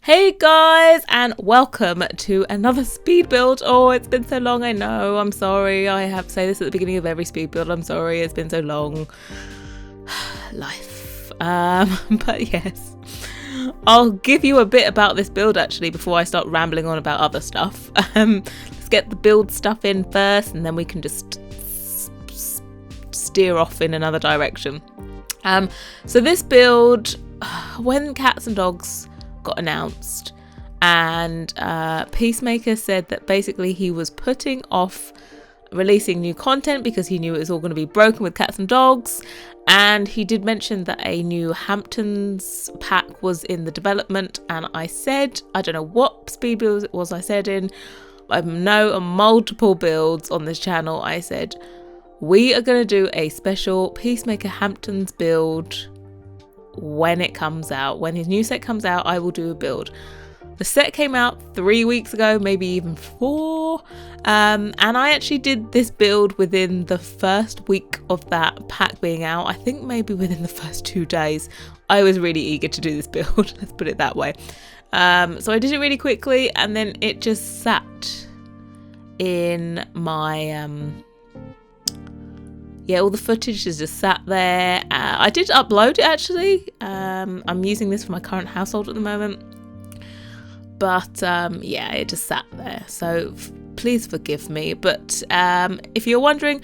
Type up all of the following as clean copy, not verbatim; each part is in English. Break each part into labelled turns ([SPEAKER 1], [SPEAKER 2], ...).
[SPEAKER 1] Hey guys, and welcome to another speed build. Oh, it's been so long, I know, I'm sorry. I have to say this at the beginning of every speed build. I'm sorry, it's been so long. Life. But yes, I'll give you a bit about this build actually before I start rambling on about other stuff. Let's get the build stuff in first, and then we can just steer off in another direction. So this build, when Cats and Dogs got announced, and Peacemaker said that basically he was putting off releasing new content because he knew it was all going to be broken with Cats and Dogs, and he did mention that a new Hamptons pack was in the development. And I said, I don't know what speed build it was I said in, I know multiple builds on this channel, I said we are going to do a special Peacemaker Hamptons build when it comes out. When his new set comes out, I will do a build. The set came out 3 weeks ago, maybe even 4, and I actually did this build within the first week of that pack being out. I think maybe within the first 2 days. I was really eager to do this build, let's put it that way. So I did it really quickly, and then it just sat in my all the footage is just sat there. I did upload it actually. I'm using this for my current household at the moment, but yeah, it just sat there, so please forgive me. But if you're wondering,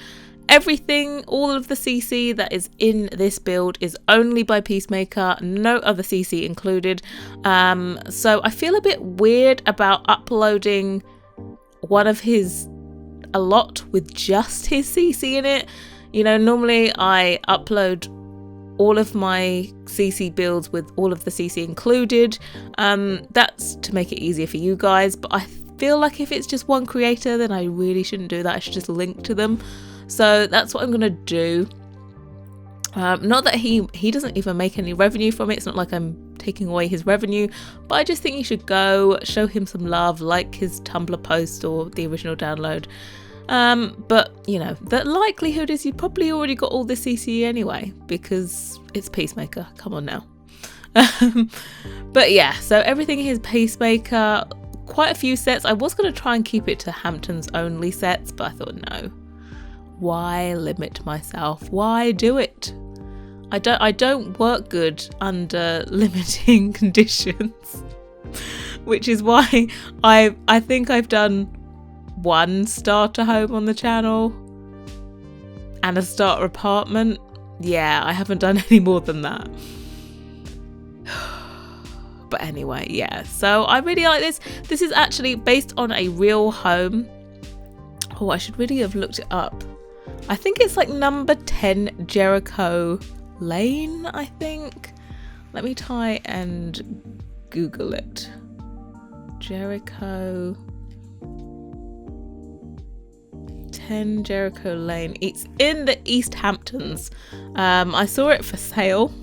[SPEAKER 1] everything, all of the CC that is in this build is only by Peacemaker, no other CC included. So I feel a bit weird about uploading a lot with just his CC in it. You know, normally I upload all of my CC builds with all of the CC included. That's to make it easier for you guys, but I feel like if it's just one creator, then I really shouldn't do that. I should just link to them. So that's what I'm gonna do. Not that he doesn't even make any revenue from it. It's not like I'm taking away his revenue, but I just think you should go show him some love, like his Tumblr post or the original download. But you know, the likelihood is you probably already got all the CC anyway, because it's Peacemaker, come on now. But yeah, so everything is Peacemaker, quite a few sets. I was going to try and keep it to Hamptons only sets, but I thought no, why limit myself, why do it? I don't work good under limiting conditions, which is why I think I've done one starter home on the channel and a starter apartment. Yeah, I haven't done any more than that. But anyway, yeah, so I really like this. This is actually based on a real home. Oh, I should really have looked it up. I think it's like number 10 Jericho Lane, I think. Let me try and Google it. Jericho 10 Jericho Lane. It's in the East Hamptons. I saw it for sale.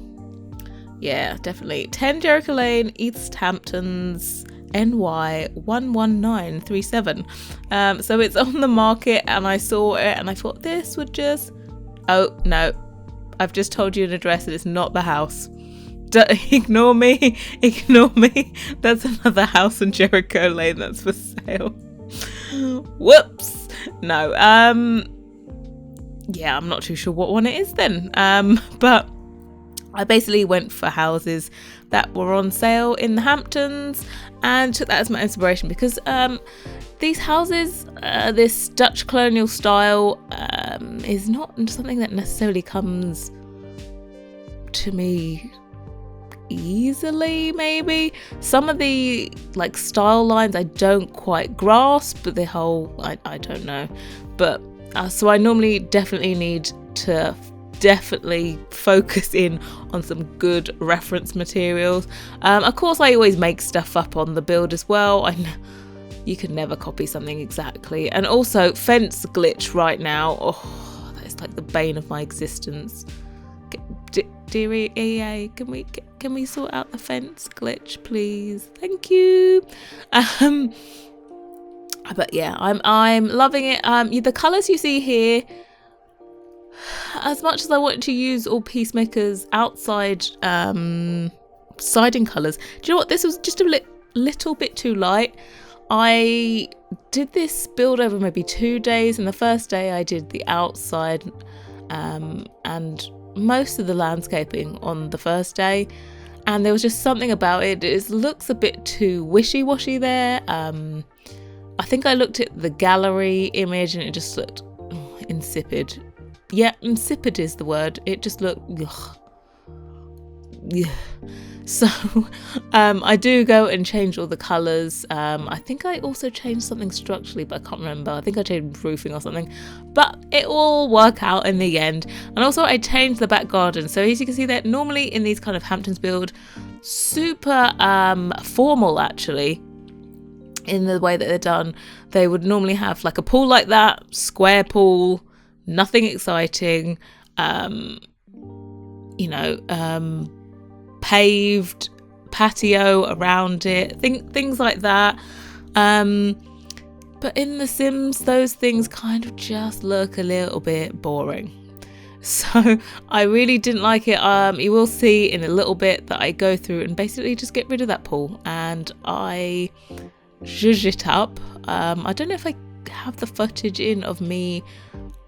[SPEAKER 1] Yeah, definitely. 10 Jericho Lane, East Hamptons, NY 11937. So it's on the market, and I saw it and I thought this would just... Oh, no. I've just told you an address and it's not the house. Ignore me. Ignore me. That's another house in Jericho Lane that's for sale. Whoops. No, yeah, I'm not too sure what one it is then. But I basically went for houses that were on sale in the Hamptons and took that as my inspiration, because these houses, this Dutch colonial style, is not something that necessarily comes to me easily. Maybe some of the like style lines I don't quite grasp, but the whole I don't know. But so I normally definitely need to focus in on some good reference materials. Of course I always make stuff up on the build as well. I know you can never copy something exactly. And also fence glitch right now, oh, that's like the bane of my existence. Dear EA, can we sort out the fence glitch, please? Thank you. But yeah, I'm loving it. The colours you see here, as much as I wanted to use all Peacemaker's outside siding colours, do you know what? This was just a little bit too light. I did this build over maybe 2 days, and the first day I did the outside and most of the landscaping on the first day, and there was just something about it. It looks a bit too wishy-washy there. I think I looked at the gallery image and it just looked insipid. Yeah, insipid is the word. It just looked yeah. So I do go and change all the colours. I think I also changed something structurally, but I can't remember. I think I changed roofing or something, but it will work out in the end. And also I changed the back garden. So as you can see that normally in these kind of Hamptons build, super formal actually in the way that they're done. They would normally have like a pool like that, square pool, nothing exciting, paved patio around it, things like that. But in The Sims, those things kind of just look a little bit boring. So I really didn't like it. You will see in a little bit that I go through and basically just get rid of that pool and I zhuzh it up. I don't know if I have the footage in of me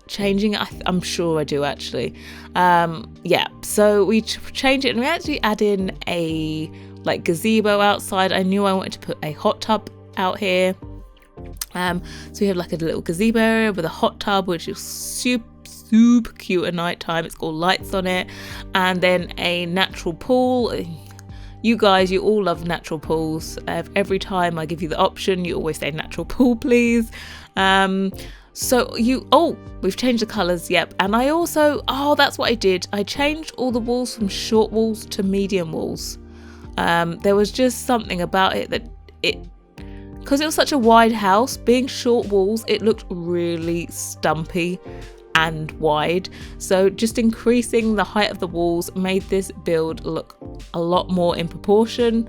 [SPEAKER 1] changing it. I'm sure I do actually. Yeah, so we change it and we actually add in a like gazebo outside. I knew I wanted to put a hot tub out here. So we have like a little gazebo area with a hot tub, which is super cute at night time. It's got lights on it, and then a natural pool. You guys, you all love natural pools. Every time I give you the option, you always say natural pool, please. So we've changed the colours, yep. And I also, that's what I did. I changed all the walls from short walls to medium walls. There was just something about it that because it was such a wide house, being short walls, it looked really stumpy and wide. So just increasing the height of the walls made this build look a lot more in proportion.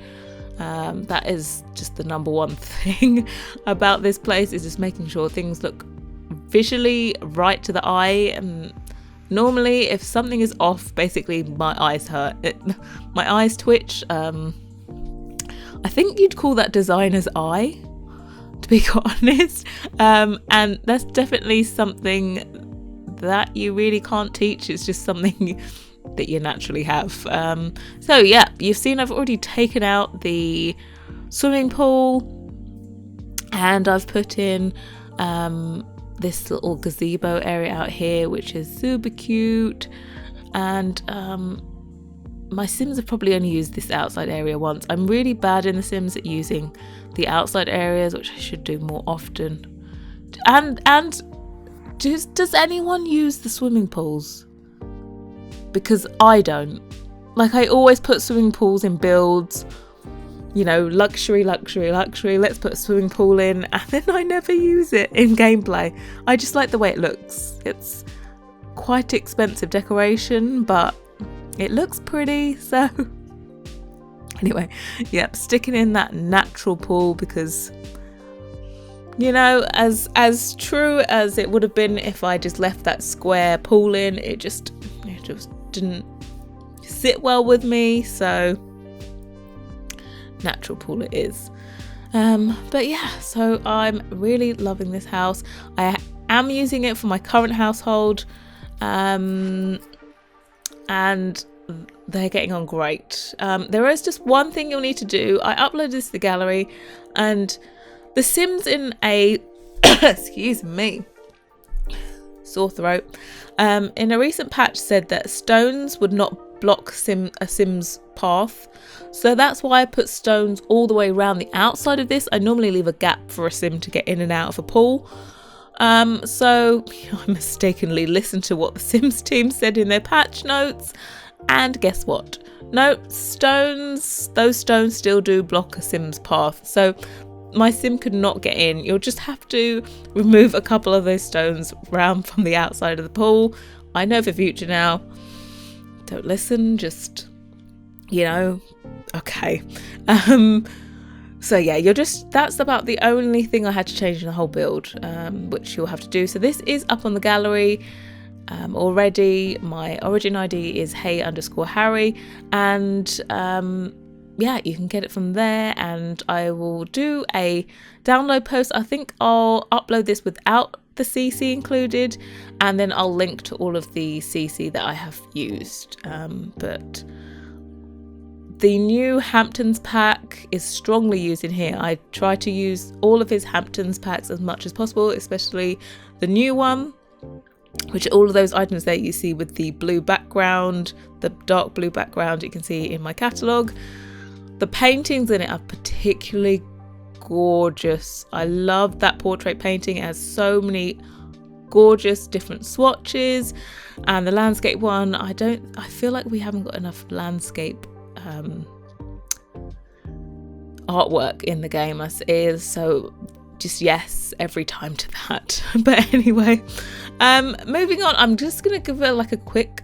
[SPEAKER 1] That is just the number one thing about this place, is just making sure things look visually right to the eye. And normally if something is off, basically my eyes hurt. My eyes twitch. I think you'd call that designer's eye, to be quite honest. And that's definitely something that you really can't teach. It's just something that you naturally have. So yeah, you've seen I've already taken out the swimming pool and I've put in this little gazebo area out here, which is super cute. And my Sims have probably only used this outside area once. I'm really bad in The Sims at using the outside areas, which I should do more often. And does anyone use the swimming pools? Because I don't. Like, I always put swimming pools in builds, luxury, let's put a swimming pool in, and then I never use it in gameplay. I just like the way it looks. It's quite expensive decoration, but it looks pretty. So anyway, yep, sticking in that natural pool because as true as it would have been if I just left that square pool in, it just didn't sit well with me. So natural pool it is. But yeah, so I'm really loving this house. I am using it for my current household, and they're getting on great. There is just one thing you'll need to do. I uploaded this to the gallery, and The Sims in a excuse me, sore throat, in a recent patch said that stones would not block a Sim's path. So that's why I put stones all the way around the outside of this. I normally leave a gap for a Sim to get in and out of a pool. So I mistakenly listened to what the Sims team said in their patch notes, and guess what? No, those stones still do block a Sim's path. So my Sim could not get in. You'll just have to remove a couple of those stones round from the outside of the pool. I know for future now. Don't listen, just, okay. So yeah, that's about the only thing I had to change in the whole build, which you'll have to do. So this is up on the gallery already. My origin ID is hey_Harrie, and yeah, you can get it from there, and I will do a download post. I think I'll upload this without the CC included, and then I'll link to all of the CC that I have used. But the new Hamptons pack is strongly used in here. I try to use all of his Hamptons packs as much as possible, especially the new one, which are all of those items that you see with the blue background, the dark blue background you can see in my catalogue. The paintings in it are particularly gorgeous. I love that portrait painting. It has so many gorgeous different swatches, and the landscape one, I feel like we haven't got enough landscape artwork in the game as is, so just yes every time to that. But anyway, moving on, I'm just gonna give it like a quick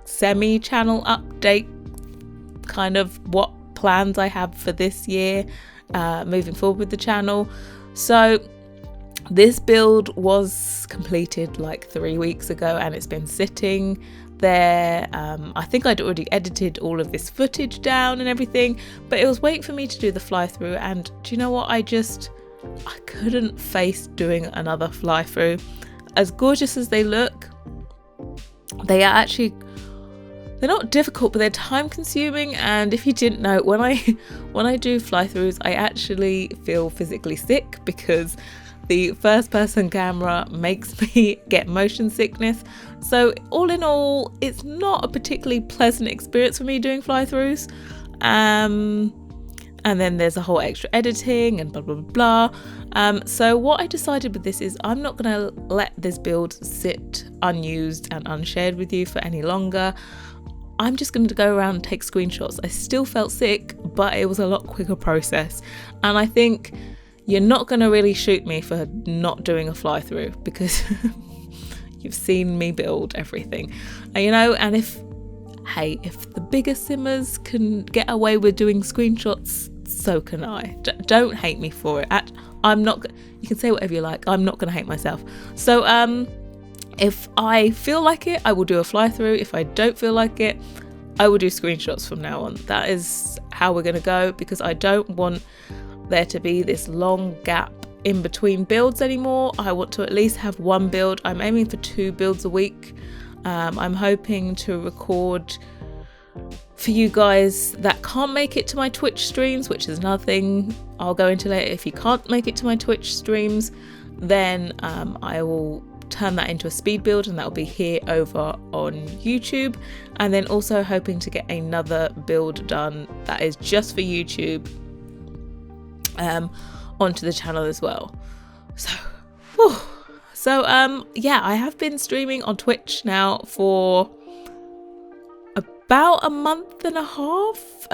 [SPEAKER 1] semi-channel update, kind of what plans I have for this year, moving forward with the channel. So this build was completed like 3 weeks ago, and it's been sitting there. I think I'd already edited all of this footage down and everything, but it was waiting for me to do the fly through, and do you know what, I couldn't face doing another fly through. As gorgeous as they look, they're not difficult, but they're time consuming. And if you didn't know, when I do fly throughs, I actually feel physically sick because the first person camera makes me get motion sickness. So all in all, it's not a particularly pleasant experience for me doing fly throughs. And then there's a whole extra editing and blah blah blah. So what I decided with this is I'm not gonna let this build sit unused and unshared with you for any longer. I'm just going to go around and take screenshots. I still felt sick, but it was a lot quicker process. And I think you're not going to really shoot me for not doing a fly through, because you've seen me build everything. And if the bigger simmers can get away with doing screenshots, so can I. Don't hate me for it. You can say whatever you like. I'm not going to hate myself. So, if I feel like it, I will do a fly through. If I don't feel like it, I will do screenshots from now on. That is how we're going to go, because I don't want there to be this long gap in between builds anymore. I want to at least have one build. I'm aiming for 2 builds a week. I'm hoping to record for you guys that can't make it to my Twitch streams, which is another thing I'll go into later. If you can't make it to my Twitch streams, then I will turn that into a speed build, and that will be here over on YouTube. And then also hoping to get another build done that is just for YouTube onto the channel as well. So yeah, I have been streaming on Twitch now for about a month and a half.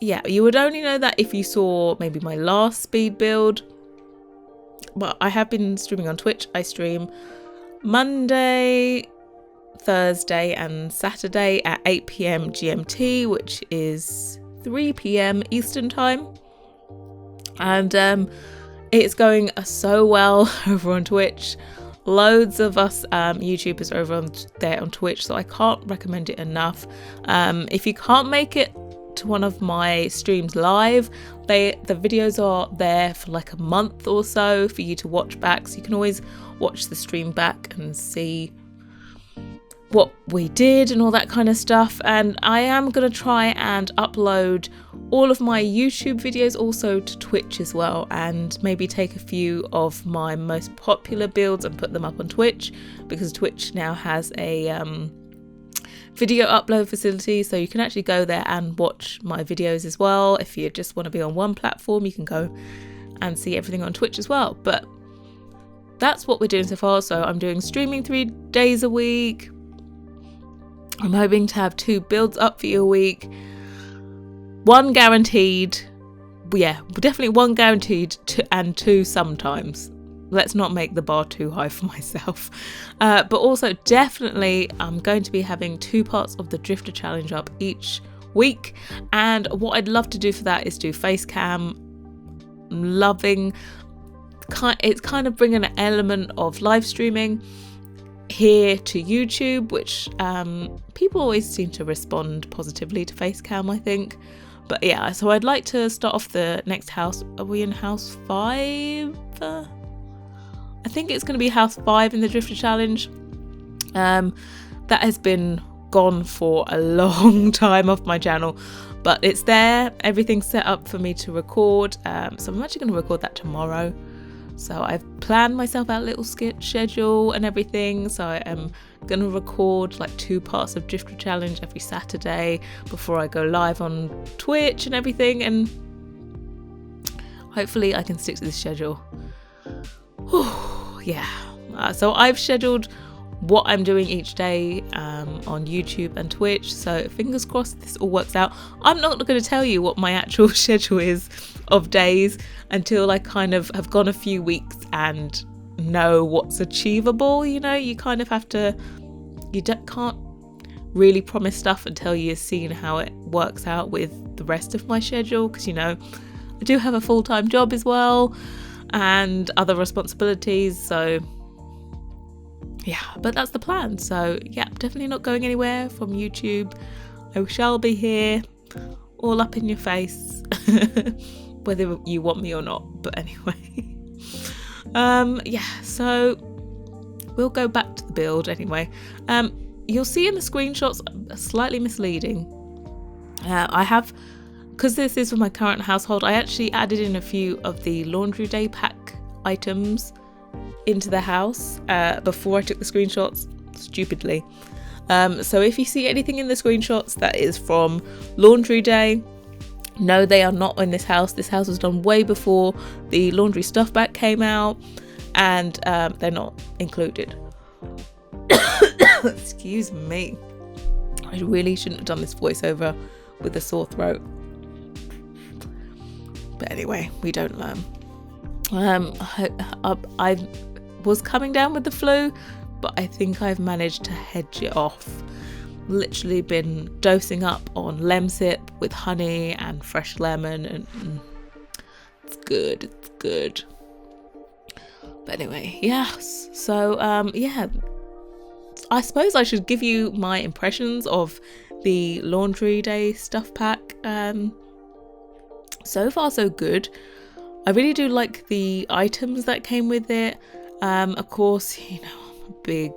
[SPEAKER 1] Yeah, you would only know that if you saw maybe my last speed build. But I have been streaming on Twitch. I stream Monday, Thursday and Saturday at 8 PM GMT, which is 3 PM Eastern time. And it's going so well over on Twitch. Loads of us YouTubers are over there on Twitch, so I can't recommend it enough. If you can't make it to one of my streams live, the videos are there for like a month or so for you to watch back, so you can always watch the stream back and see what we did and all that kind of stuff. And I am going to try and upload all of my YouTube videos also to Twitch as well, and maybe take a few of my most popular builds and put them up on Twitch, because Twitch now has a video upload facility, so you can actually go there and watch my videos as well. If you just want to be on one platform, you can go and see everything on Twitch as well. But that's what we're doing so far. So I'm doing streaming 3 days a week. I'm hoping to have 2 builds up for you a week. 1 guaranteed. Yeah, definitely 1 guaranteed, and 2 sometimes. Let's not make the bar too high for myself. But also definitely I'm going to be having 2 parts of the Drifter Challenge up each week. And what I'd love to do for that is do face cam. It's kind of bringing an element of live streaming here to YouTube, which people always seem to respond positively to face cam, I think. But yeah, so I'd like to start off the next house. Are we in house 5? I think it's going to be house 5 in the Drifter Challenge. That has been gone for a long time off my channel, but it's there. Everything's set up for me to record. So I'm actually going to record that tomorrow. So I've planned myself out a little schedule and everything. So I am going to record like 2 parts of Drifter Challenge every Saturday before I go live on Twitch and everything. And hopefully I can stick to this schedule. Yeah. So I've scheduled what I'm doing each day on YouTube and Twitch. So fingers crossed this all works out. I'm not going to tell you what my actual schedule is of days until I kind of have gone a few weeks and know what's achievable. You know, you kind of have to, can't really promise stuff until you've seen how it works out with the rest of my schedule, because, you know, I do have a full-time job as well and other responsibilities. So yeah, but that's the plan. So yeah, definitely not going anywhere from YouTube. I shall be here, all up in your face, whether you want me or not. But anyway, yeah, so we'll go back to the build anyway. You'll see in the screenshots slightly misleading. I have, because this is for my current household, I actually added in a few of the laundry day pack items into the house before I took the screenshots, stupidly. So if you see anything in the screenshots that is from laundry day, no, they are not in this house. This house was done way before the laundry stuff bag came out, and they're not included. Excuse me, I really shouldn't have done this voiceover with a sore throat, but anyway, we don't learn. I was coming down with the flu, but I think I've managed to hedge it off. Literally been dosing up on Lemsip with honey and fresh lemon, and it's good. But anyway, yes. So yeah, I suppose I should give you my impressions of the laundry day stuff pack. So far so good. I really do like the items that came with it. Of course, you know, I'm a big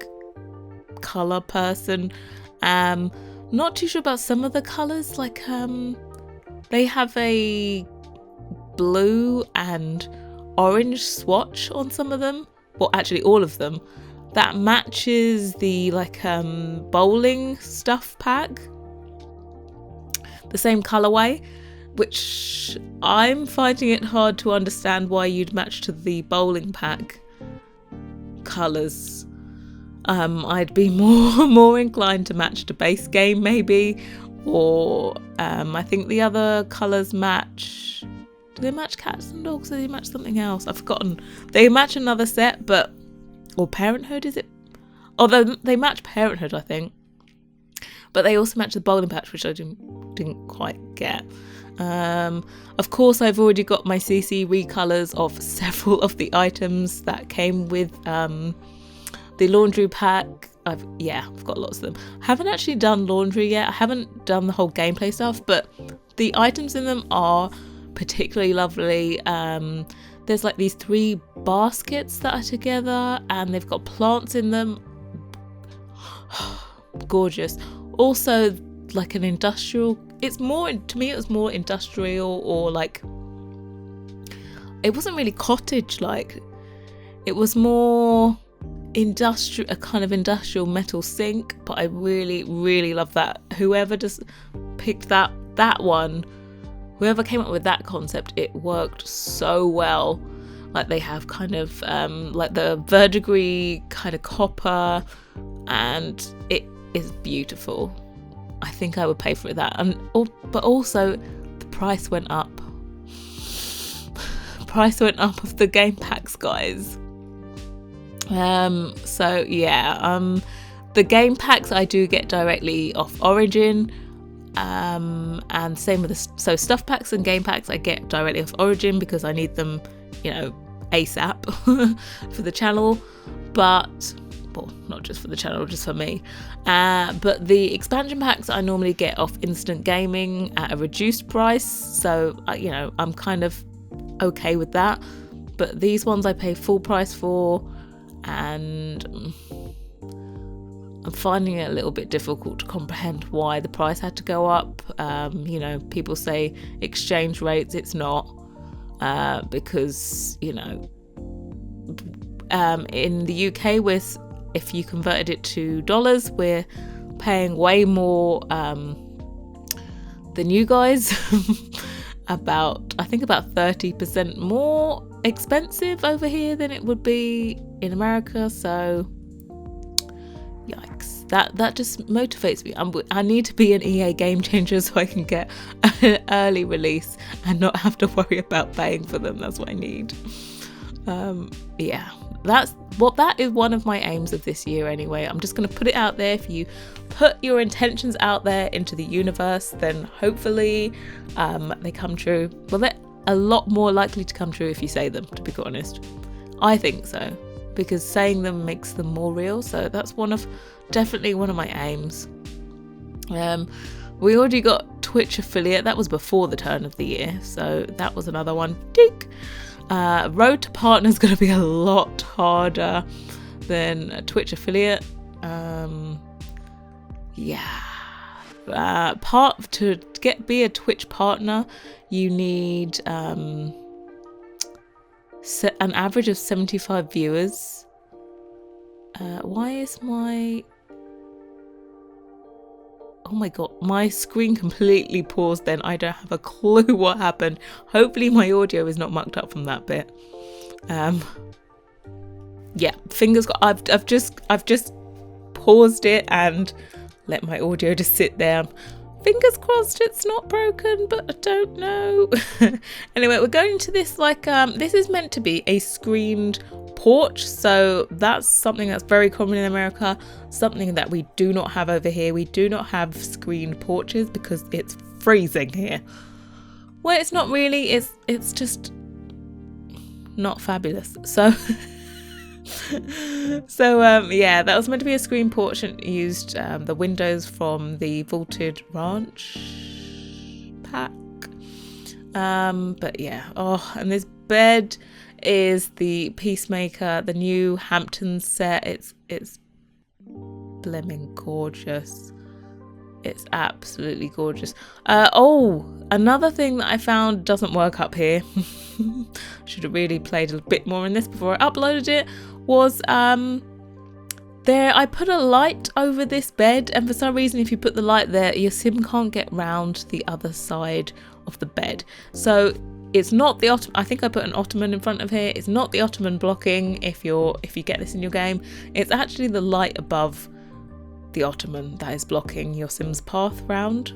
[SPEAKER 1] colour person. Not too sure about some of the colours, like they have a blue and orange swatch on some of them, well actually all of them, that matches the like bowling stuff pack, the same colourway, which I'm finding it hard to understand why you'd match to the bowling pack colours. I'd be more inclined to match to base game maybe, or I think the other colours match. Do they match cats and dogs, or do they match something else? I've forgotten. They match another set, but, or Parenthood, is it? Although they match Parenthood, I think, but they also match the bowling patch, which I didn't quite get. Of course, I've already got my CC recolours of several of the items that came with the laundry pack. I've got lots of them. I haven't actually done laundry yet. I haven't done the whole gameplay stuff, but the items in them are particularly lovely. There's like these 3 baskets that are together, and they've got plants in them. Gorgeous. Also, like an industrial, it's more, to me it was more industrial, or like, it wasn't really cottage like, it was more industrial, a kind of industrial metal sink. But I really love that. Whoever just picked that one, whoever came up with that concept, it worked so well. Like they have kind of like the verdigris kind of copper, and it is beautiful. I think I would pay for that. But also the price went up. Price went up of the game packs, guys. So yeah, the game packs I do get directly off Origin, and same with so stuff packs and game packs I get directly off Origin because I need them, you know, ASAP for the channel. But well, not just for the channel, just for me. But the expansion packs I normally get off Instant Gaming at a reduced price, so you know, I'm kind of okay with that. But these ones I pay full price for, and I'm finding it a little bit difficult to comprehend why the price had to go up. You know, people say exchange rates. It's not, because, you know, in the UK, if you converted it to dollars, we're paying way more than you guys. I think about 30% more expensive over here than it would be in America. So yikes, that just motivates me. I need to be an EA game changer so I can get an early release and not have to worry about paying for them. That's what I need. Yeah, that is one of my aims of this year anyway. I'm just going to put it out there. If you put your intentions out there into the universe, then hopefully they come true. Well, they're a lot more likely to come true if you say them, to be quite honest. I think so, because saying them makes them more real. So that's definitely one of my aims. We already got Twitch affiliate. That was before the turn of the year, so that was another one. Tick. Road to partner is going to be a lot harder than a Twitch affiliate. Yeah. To be a Twitch partner, you need an average of 75 viewers. Why is oh my god, my screen completely paused then. I don't have a clue what happened. Hopefully my audio is not mucked up from that bit. Yeah, fingers crossed. I've just paused it and let my audio just sit there. Fingers crossed it's not broken, but I don't know. Anyway, we're going to this this is meant to be a screened porch, so that's something that's very common in America, something that we do not have over here. We do not have screened porches because it's freezing here. Well, it's not really, it's just not fabulous. So yeah, that was meant to be a screen porch and used the windows from the Vaulted Ranch pack. But yeah, and this bed is the Peacemaker, the new Hamptons set. It's blimmin' gorgeous. It's absolutely gorgeous. Another thing that I found doesn't work up here. Should have really played a bit more in this before I uploaded it. Was I put a light over this bed, and for some reason if you put the light there, your sim can't get round the other side of the bed. So it's not the ottoman. I think I put an ottoman in front of here. It's not the ottoman blocking if you get this in your game. It's actually the light above the ottoman that is blocking your sim's path round.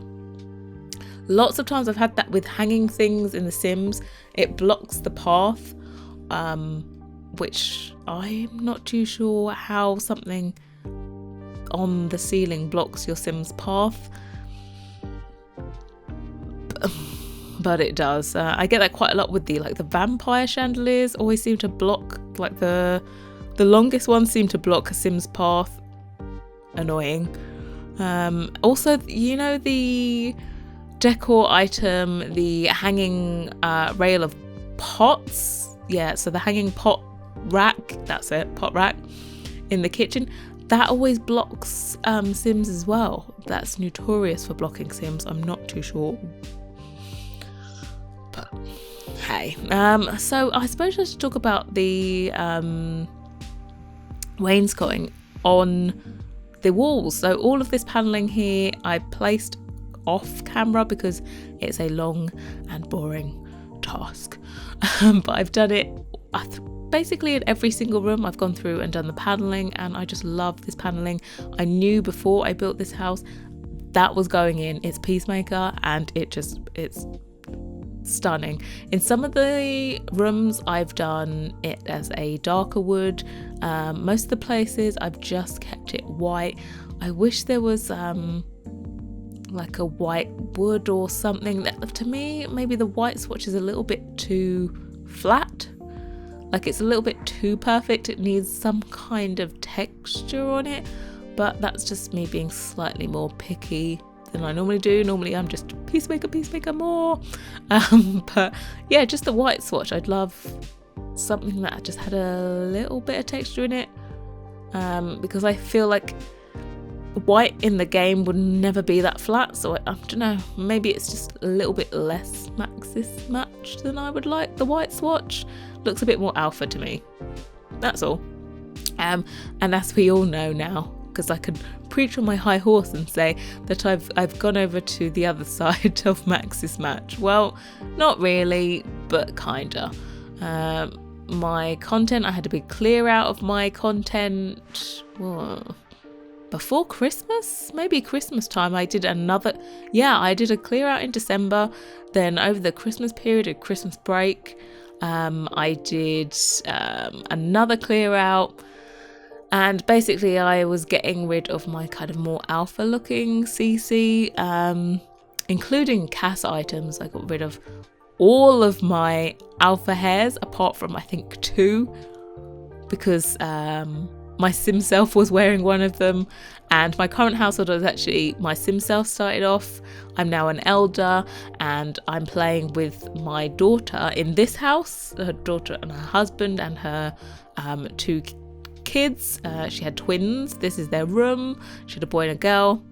[SPEAKER 1] Lots of times I've had that with hanging things in the Sims. It blocks the path, which I'm not too sure how something on the ceiling blocks your Sim's path. But it does. I get that quite a lot with the vampire chandeliers. Always seem to block, the longest ones seem to block a Sim's path. Annoying. Also, you know, the decor item, the hanging rail of pots. Yeah, so the hanging pot rack, that's it, pot rack in the kitchen, that always blocks Sims as well. That's notorious for blocking Sims. I'm not too sure, but hey. So I suppose I should talk about the wainscoting on the walls. So all of this paneling here I placed off camera because it's a long and boring task. But I've done it basically in every single room. I've gone through and done the paneling, and I just love this paneling. I knew before I built this house that was going in. It's Peacemaker, and it's stunning. In some of the rooms I've done it as a darker wood. Most of the places I've just kept it white. I wish there was like a white wood or something. That, to me, maybe the white swatch is a little bit too flat. Like, it's a little bit too perfect. It needs some kind of texture on it, but that's just me being slightly more picky than I normally do. Normally I'm just Peacemaker more. But yeah, just the white swatch. I'd love something that just had a little bit of texture in it, because I feel like white in the game would never be that flat. So I don't know, maybe it's just a little bit less Maxis match than I would like. The white swatch looks a bit more alpha to me, that's all. And as we all know now, because I could preach on my high horse and say that I've gone over to the other side of Maxis match. Well, not really, but kinda. My content, I had a big clear out of my content before Christmas, maybe Christmas time. I did a clear out in December. Then over the Christmas period, a Christmas break, I did another clear out. And basically I was getting rid of my kind of more alpha looking CC, including CAS items. I got rid of all of my alpha hairs apart from I think 2, because my sim self was wearing one of them, and my current household was actually my sim self started off. I'm now an elder and I'm playing with my daughter in this house, her daughter and her husband and her 2 kids. She had twins. This is their room. She had a boy and a girl.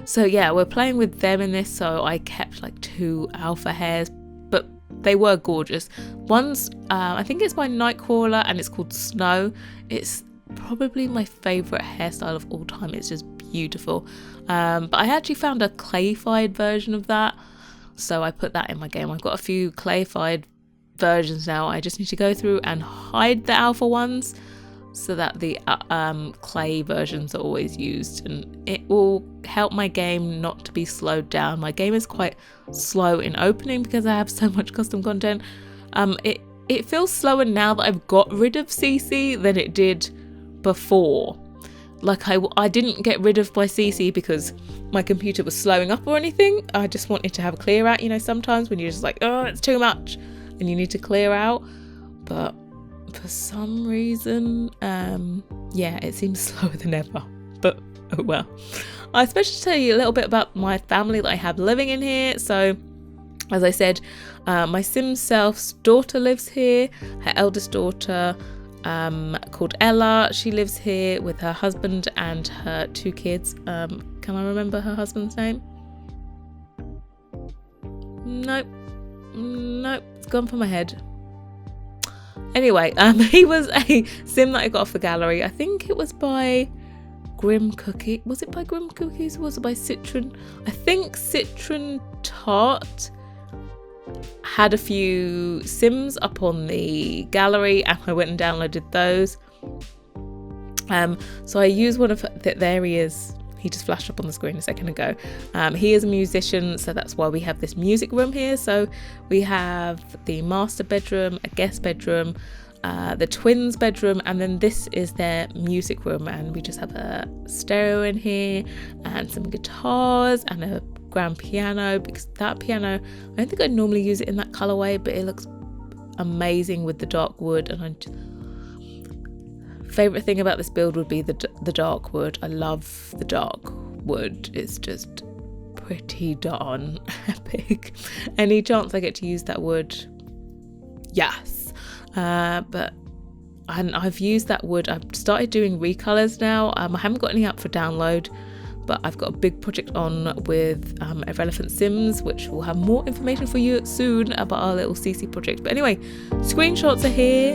[SPEAKER 1] So yeah, we're playing with them in this. So I kept like 2 alpha hairs, but they were gorgeous. One's I think it's by Nightcrawler and it's called Snow. It's probably my favorite hairstyle of all time. It's just beautiful. But I actually found a clayfied version of that, so I put that in my game. I've got a few clayfied versions now. I just need to go through and hide the alpha ones so that the clay versions are always used, and it will help my game not to be slowed down. My game is quite slow in opening because I have so much custom content. It feels slower now that I've got rid of CC than it did before. Like I didn't get rid of my CC because my computer was slowing up or anything. I just wanted to have a clear out. You know, sometimes when you're just like, oh, it's too much and you need to clear out. But for some reason, yeah, it seems slower than ever. But oh well. I especially tell you a little bit about my family that I have living in here. So as I said, my sim self's daughter lives here, her eldest daughter, called Ella. She lives here with her husband and her 2 kids. Can I remember her husband's name? Nope, it's gone from my head. Anyway, he was a sim that I got off the gallery. I think it was by Grim Cookie. Was it by Grim Cookies or was it by Citron? I think Citron Tart had a few sims up on the gallery and I went and downloaded those. So I used one of there he is. He just flashed up on the screen a second ago. He is a musician, so that's why we have this music room here. So we have the master bedroom, a guest bedroom, the twins bedroom, and then this is their music room, and we just have a stereo in here and some guitars and a grand piano, because that piano, I don't think I normally use it in that colorway, but it looks amazing with the dark wood. And favorite thing about this build would be the dark wood. I love the dark wood. It's just pretty darn epic. Any chance I get to use that wood, yes. But I've used that wood. I've started doing recolors now. I haven't got any up for download, but I've got a big project on with Irrelevant Sims, which will have more information for you soon about our little CC project. But anyway, screenshots are here.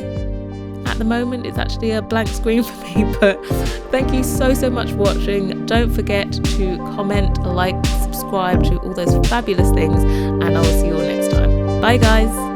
[SPEAKER 1] At the moment it's actually a blank screen for me, but thank you so much for watching. Don't forget to comment, like, subscribe, to all those fabulous things, and I will see you all next time. Bye guys.